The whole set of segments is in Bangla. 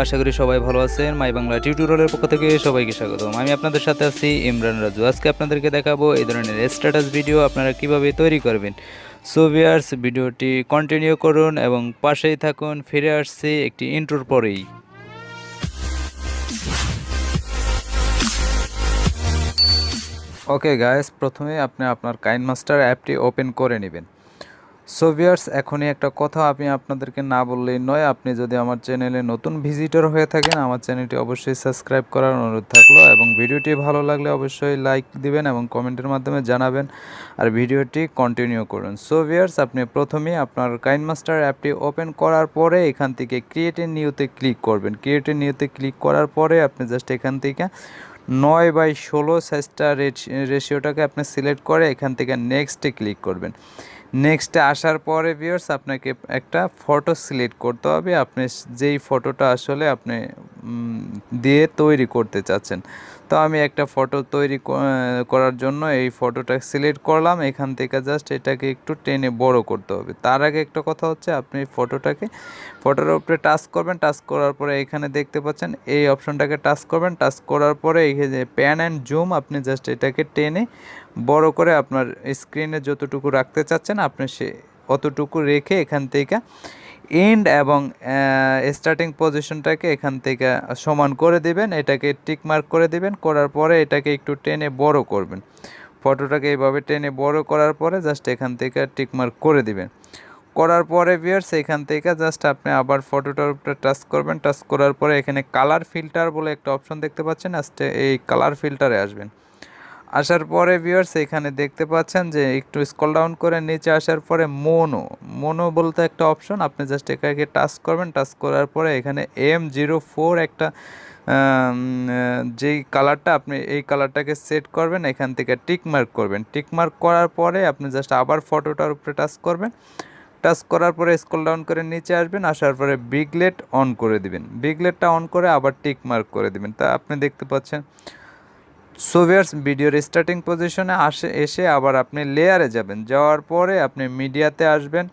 আশা করি সবাই ভালো আছেন। মাই বাংলা টিউটোরিয়ালের পক্ষ থেকে সবাইকে স্বাগতম। আমি আপনাদের সাথে আছি ইমরান রাজু। আজকে আপনাদেরকে দেখাবো এই ধরনের স্ট্যাটাস ভিডিও আপনারা কিভাবে তৈরি করবেন। সো ভিউয়ার্স, ভিডিওটি কন্টিনিউ করুন এবং পাশেই থাকুন। ফিরে আসছি একটি ইন্ট্রোর পরেই। ওকে গাইস, প্রথমে আপনি আপনার কাইনমাস্টার অ্যাপটি ওপেন করে নেবেন। সো ভিউয়ার্স, এখনই একটা কথা আমি আপনাদেরকে না বললেই নয়। আপনি যদি আমার চ্যানেলে নতুন ভিজিটর হয়ে থাকেন, আমার চ্যানেলটি অবশ্যই সাবস্ক্রাইব করার অনুরোধ থাকলো এবং ভিডিওটি ভালো লাগলে অবশ্যই লাইক দিবেন এবং কমেন্টের মাধ্যমে জানাবেন আর ভিডিওটি কন্টিনিউ করুন। সো ভিউয়ার্স, আপনি প্রথমেই আপনার কাইনমাস্টার অ্যাপটি ওপেন করার পরে এখান থেকে ক্রিয়েট এ নিউতে ক্লিক করবেন। ক্রিয়েট এ নিউতে ক্লিক করার পরে আপনি জাস্ট এখান থেকে 9/16 সাইজটা রেশিওটাকে আপনি সিলেক্ট করে এখান থেকে নেক্সটে ক্লিক করবেন। নেক্সটে আসার পরে ভিউয়ার্স আপনাকে একটা ফটো সিলেক্ট করতে হবে, আপনি যেই ফটোটা আসলে আপনি দিয়ে তৈরি করতে চাচ্ছেন। তো আমি একটা ফটো তৈরি করার জন্য এই ফটোটা সিলেক্ট করলাম। এখান থেকে জাস্ট এটাকে একটু টেনে বড় করতে হবে। তার আগে একটা কথা হচ্ছে, আপনি ফটোর উপরে টাচ করবেন। টাচ করার পরে এখানে দেখতে পাচ্ছেন এই অপশনটাকে টাচ করবেন। টাচ করার পরে এই যে প্যান অ্যান্ড জুম, আপনি জাস্ট এটাকে টেনে বড় করে আপনার স্ক্রিনে যতটুকু রাখতে চাচ্ছেন আপনি অতটুকু রেখে এখান থেকে এন্ড এবং স্টার্টিং পজিশনটাকে এখান থেকে সমান করে দিবেন। এটাকে টিক মার্ক করে দিবেন। করার পরে এটাকে একটু টেনে বড় করবেন। ফটোটাকে এইভাবে টেনে বড় করার পরে জাস্ট এখান থেকে টিক মার্ক করে দিবেন। করার পরে ভিউয়ার্স এখান থেকে জাস্ট আপনি আবার ফটোটার উপরে টাচ করবেন। টাচ করার পরে এখানে কালার ফিল্টার বলে একটা অপশন দেখতে পাচ্ছেন। আস্তে এই কালার ফিল্টারে আসবেন। আসার পরে ভিউয়ার্স এখানে দেখতে পাচ্ছেন যে একটু স্ক্রল ডাউন করে নিচে আসার পরে মোনো বলতে একটা অপশন, আপনি জাস্ট এটাকে টাচ করবেন। টাচ করার পরে এখানে M04 একটা যেই কালারটা আপনি এই কালারটাকে সেট করবেন। এখান থেকে টিক মার্ক করবেন। টিক মার্ক করার পরে আপনি জাস্ট আবার ফটোটার উপরে টাচ করবেন। টাচ করার পরে স্ক্রল ডাউন করে নিচে আসবেন। আসার পরে বিগলেট অন করে দিবেন। বিগলেটটা অন করে আবার টিক মার্ক করে দিবেন। তা আপনি দেখতে পাচ্ছেন। সো ভিউয়ার্স, ভিডিওর স্টার্টিং পজিশনে এসে আবার আপনি লেয়ারে যাবেন। যাওয়ার পরে আপনি মিডিয়াতে আসবেন।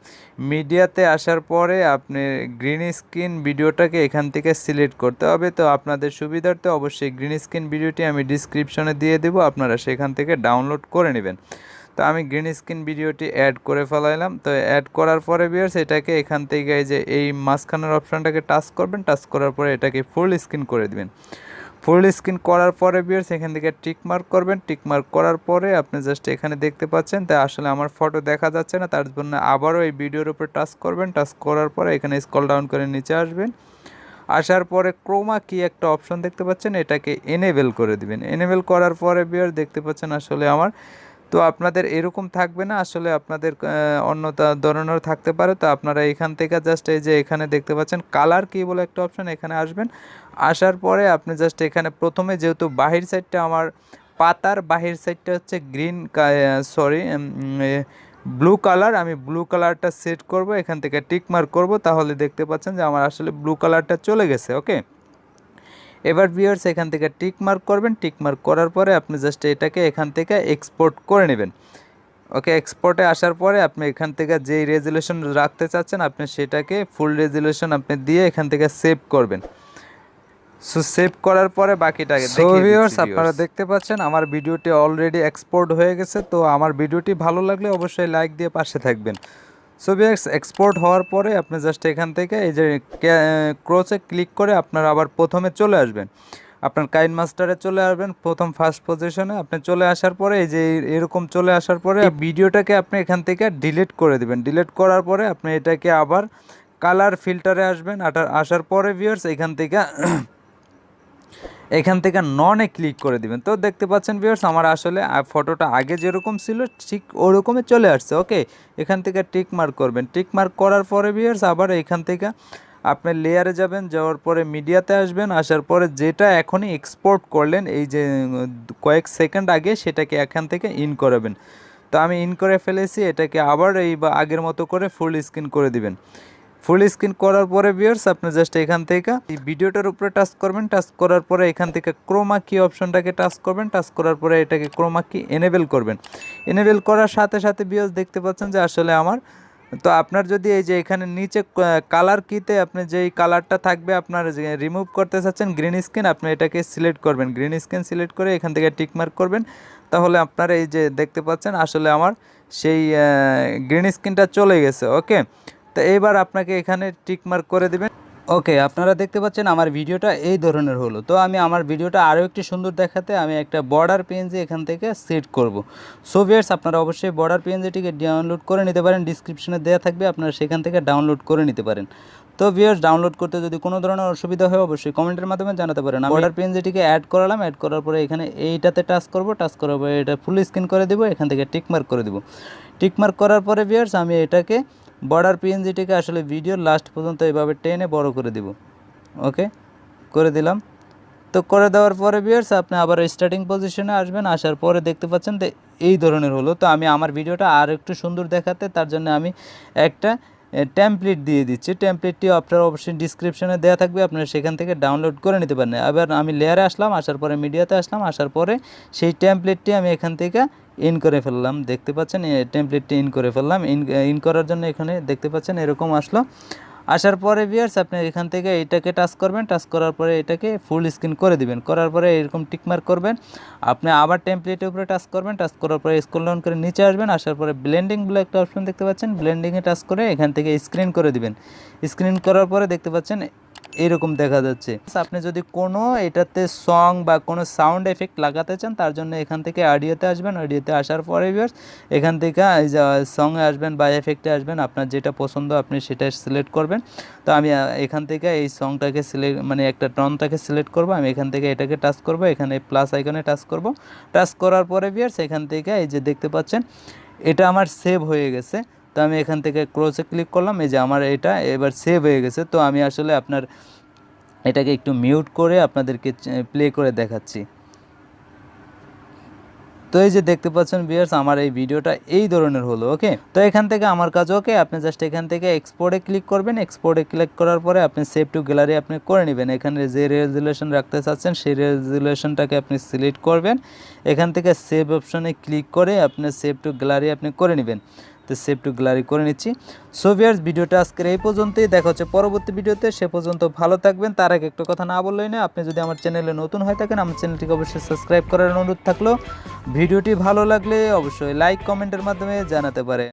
মিডিয়াতে আসার পরে আপনি গ্রিন স্ক্রিন ভিডিওটাকে এখান থেকে সিলেক্ট করতে হবে। তো আপনাদের সুবিধার্থে অবশ্যই গ্রিন স্ক্রিন ভিডিওটি আমি ডিসক্রিপশনে দিয়ে দেবো, আপনারা সেখান থেকে ডাউনলোড করে নেবেন। তো আমি গ্রিন স্ক্রিন ভিডিওটি অ্যাড করে ফেলাইলাম। তো অ্যাড করার পরে ভিউয়ার্স এটাকে এখান থেকে এই মাঝখানের অপশানটাকে টাচ করবেন। টাচ করার পরে এটাকে ফুল স্ক্রিন করে দেবেন। ফুল স্ক্রিন করার পরে ভিউয়ার্স এখান থেকে টিক মার্ক করবেন। টিক মার্ক করার পরে আপনি জাস্ট এখানে দেখতে পাচ্ছেন তাই আসলে আমার ফটো দেখা যাচ্ছে না, তার জন্য আবারও এই ভিডিওর উপরে টাচ করবেন। টাচ করার পরে এখানে স্ক্রল ডাউন করে নিচে আসবেন। আসার পরে ক্রোমা কি একটা অপশন দেখতে পাচ্ছেন, এটাকে এনেবেল করে দিবেন। এনেবেল করার পরে ভিউয়ার্স দেখতে পাচ্ছেন আসলে আমার তো আপনাদের এরকম থাকবে না, আসলে আপনাদের অন্য ধরনের থাকতে পারে। তো আপনারা এখান থেকে জাস্ট এই যে এখানে দেখতে পাচ্ছেন কালার কি বলে একটা অপশন, এখানে আসবেন। আসার পরে আপনি জাস্ট এখানে প্রথমে যেহেতু বাহির সাইডটা আমার পাতার বাহির সাইডটা হচ্ছে ব্লু কালার, আমি ব্লু কালারটা সেট করব। এখান থেকে টিক মার্ক করব, তাহলে দেখতে পাচ্ছেন যে আমার আসলে ব্লু কালারটা চলে গেছে। ওকে, এবার ভিউয়ার্স এখান থেকে টিক মার্ক করবেন। টিক মার্ক করার পরে আপনি জাস্ট এটাকে এখান থেকে এক্সপোর্ট করে নেবেন। ওকে, এক্সপোর্টে আসার পরে আপনি এখান থেকে যেই রেজুলেশন রাখতে চাচ্ছেন আপনি সেটাকে ফুল রেজুলেশন আপনি দিয়ে এখান থেকে সেভ করবেন। সো সেভ করার পরে বাকিটাকে দেখিয়ে দিচ্ছি। আপনারা দেখতে পাচ্ছেন আমার ভিডিওটি অলরেডি এক্সপোর্ট হয়ে গেছে। তো আমার ভিডিওটি ভালো লাগলে অবশ্যই লাইক দিয়ে পাশে থাকবেন। সো ভিউয়ার্স, এক্সপোর্ট হওয়ার পরে আপনি জাস্ট এখান থেকে এই যে ক্রসে ক্লিক করে আপনারা আবার প্রথমে চলে আসবেন। আপনার কাইনমাস্টারে চলে আসবেন, প্রথম ফার্স্ট পজিশনে আপনি চলে আসার পরে এই যে এরকম চলে আসার পরে এই ভিডিওটাকে আপনি এখান থেকে ডিলিট করে দিবেন। ডিলিট করার পরে আপনি এটাকে আবার কালার ফিল্টারে আসবেন। আসার পরে ভিউয়ার্স এখান থেকে ননে ক্লিক করে দিবেন। তো দেখতে পাচ্ছেন ভিউয়ার্স আমার আসলে ফটোটা আগে যেরকম ছিল ঠিক ওরকমই চলে আসছে। ওকে, এখান থেকে টিক মার্ক করবেন। টিক মার্ক করার পরে ভিউয়ার্স আবার এখান থেকে আপনি লেয়ারে যাবেন। যাওয়ার পরে মিডিয়াতে আসবেন। আসার পরে যেটা এখনই এক্সপোর্ট করলেন এই যে কয়েক সেকেন্ড আগে, সেটাকে এখান থেকে ইন করাবেন। তো আমি ইন করে ফেলেছি। এটাকে আবার আগের মতো করে ফুল স্ক্রিন করে দিবেন। ফুল স্ক্রিন করার পরে ভিউয়ার্স আপনি জাস্ট এখান থেকে এই ভিডিওটার উপরে টাচ করবেন। টাচ করার পরে এখান থেকে ক্রোমা কি অপশনটাকে টাচ করবেন। টাচ করার পরে এটাকে ক্রোমা কি এনেবেল করবেন। এনেবেল করার সাথে সাথে ভিউয়ার্স দেখতে পাচ্ছেন যে আসলে আমার তো আপনার যদি এই যে এখানে নিচে কালার কিতে আপনি যেই কালারটা থাকবে আপনার যে রিমুভ করতে চাচ্ছেন গ্রিন স্ক্রিন, আপনি এটাকে সিলেক্ট করবেন, গ্রিন স্ক্রিন সিলেক্ট করে এখান থেকে টিক মার্ক করবেন। তাহলে আপনার এই যে দেখতে পাচ্ছেন আসলে আমার সেই গ্রিন স্ক্রিনটা চলে গেছে। ওকে, তো এইবার আপনাকে এখানে টিক মার্ক করে দিবেন। ওকে, আপনারা দেখতে পাচ্ছেন আমার ভিডিওটা এই ধরনের হলো। তো আমি আমার ভিডিওটা আরও একটু সুন্দর দেখাতে আমি একটা বর্ডার পিএনজি এখান থেকে সেট করব। সো ভিউয়ার্স, আপনারা অবশ্যই বর্ডার পিএনজিটিকে ডাউনলোড করে নিতে পারেন, ডিসক্রিপশনে দেওয়া থাকবে, আপনারা সেখান থেকে ডাউনলোড করে নিতে পারেন। তো ভিউয়ার্স, ডাউনলোড করতে যদি কোনো ধরনের অসুবিধা হয় অবশ্যই কমেন্টের মাধ্যমে জানাতে পারেন। আমি বর্ডার পিএনজিটিকে অ্যাড করালাম, অ্যাড করার পরে এখানে এইটাতে টাচ করব, টাচ করার পরে এটা ফুল স্ক্রিন করে দেবো, এখান থেকে টিক মার্ক করে দেবো। টিক মার্ক করার পরে ভিউয়ার্স আমি এটাকে বর্ডার পিএনজিটিকে আসলে ভিডিওর লাস্ট পর্যন্ত এভাবে টেনে বড় করে দিব। ওকে, করে দিলাম। তো করে দেওয়ার পরে ভিউয়ার্স আপনি আবার স্টার্টিং পজিশনে আসবেন, আসার পরে দেখতে পাচ্ছেন তো এই ধরনের হলো। তো আমি আমার ভিডিওটা আর একটু সুন্দর দেখাতে তার জন্য আমি একটা টেমপ্লেট দিয়ে দিচ্ছি। টেমপ্লেটটি আপনার অবশ্যই ডিসক্রিপশনে দেওয়া থাকবে, আপনারা সেখান থেকে ডাউনলোড করে নিতে পারেন। আবার আমি লেয়ারে আসলাম, আসার পরে মিডিয়াতে আসলাম, আসার পরে সেই টেমপ্লেটটি আমি এখান থেকে ইন করে ফেললাম। দেখতে পাচ্ছেন টেমপ্লেটটি ইন করে ফেললাম। ইন করার জন্য এখানে দেখতে পাচ্ছেন এরকম আসলো। আসার পরে ভিউয়ার্স আপনি এখান থেকে এটাকে টাচ করবেন, টাচ করার পরে এটাকে ফুল স্ক্রিন করে দিবেন। করার পরে এরকম টিকমার্ক করবেন। আপনি আবার টেমপ্লেটের উপরে টাচ করবেন, টাচ করার পরে স্ক্রল ডাউন করে নিচে আসবেন, আসার পরে ব্লেন্ডিং বলে একটা অপশন দেখতে পাচ্ছেন, ব্লেন্ডিংয়ে টাচ করে এখান থেকে স্ক্রিন করে দিবেন। স্ক্রিন করার পরে দেখতে পাচ্ছেন এরকম দেখা যাচ্ছে। আপনি যদি কোনো এটাতে সং বা কোনো সাউন্ড এফেক্ট লাগাতে চান তার জন্য এখান থেকে অডিওতে আসবেন। অডিওতে আসার পরে ভিউয়ার্স এখান থেকে এই যে সঙ্গে আসবেন বা এফেক্টে আসবেন, আপনার যেটা পছন্দ আপনি সেটা সিলেক্ট করবেন। তো আমি এখান থেকে এই সংটাকে সিলেক্ট মানে একটা টনটাকে সিলেক্ট করব। আমি এখান থেকে এটাকে টাচ করব, এখানে প্লাস আইকনে টাচ করব। টাচ করার পরে ভিউয়ার্স এখান থেকে এই যে দেখতে পাচ্ছেন এটা আমার সেভ হয়ে গেছে। তো আমি এখান থেকে ক্লোজে ক্লিক করলাম, এই যে আমার এটা এবার সেভ হয়ে গেছে। তো আমি আসলে আপনার এটাকে একটু মিউট করে আপনাদেরকে প্লে করে দেখাচ্ছি। তো এই যে দেখতে পাচ্ছেন ভিউয়ার্স আমার এই ভিডিওটা এই ধরনের হলো। ওকে, তো এখান থেকে আমার কাজ ওকে। আপনি জাস্ট এখান থেকে এক্সপোর্টে ক্লিক করবেন। এক্সপোর্টে ক্লিক করার পরে আপনি সেভ টু গ্যালারি আপনি করে নেবেন। এখানে যে রেজুলেশন রাখতে চাচ্ছেন সেই রেজুলেশনটাকে আপনি সিলেক্ট করবেন। এখান থেকে সেভ অপশনে ক্লিক করে আপনি সেভ টু গ্যালারি আপনি করে নেবেন। তো সেভ টু গ্যালারি করে নিচ্ছি। সো ভিউয়ার্স, ভিডিওটা আজকের এই পর্যন্তই। দেখা হচ্ছে পরবর্তী ভিডিওতে, সে পর্যন্ত ভালো থাকবেন। তার আগে একটা কথা না বললেই না, আপনি যদি আমার চ্যানেলে নতুন হয়ে থাকেন আমার চ্যানেলটিকে অবশ্যই সাবস্ক্রাইব করার অনুরোধ থাকলো। ভিডিওটি ভালো লাগলে অবশ্যই লাইক কমেন্টের মাধ্যমে জানাতে পারে।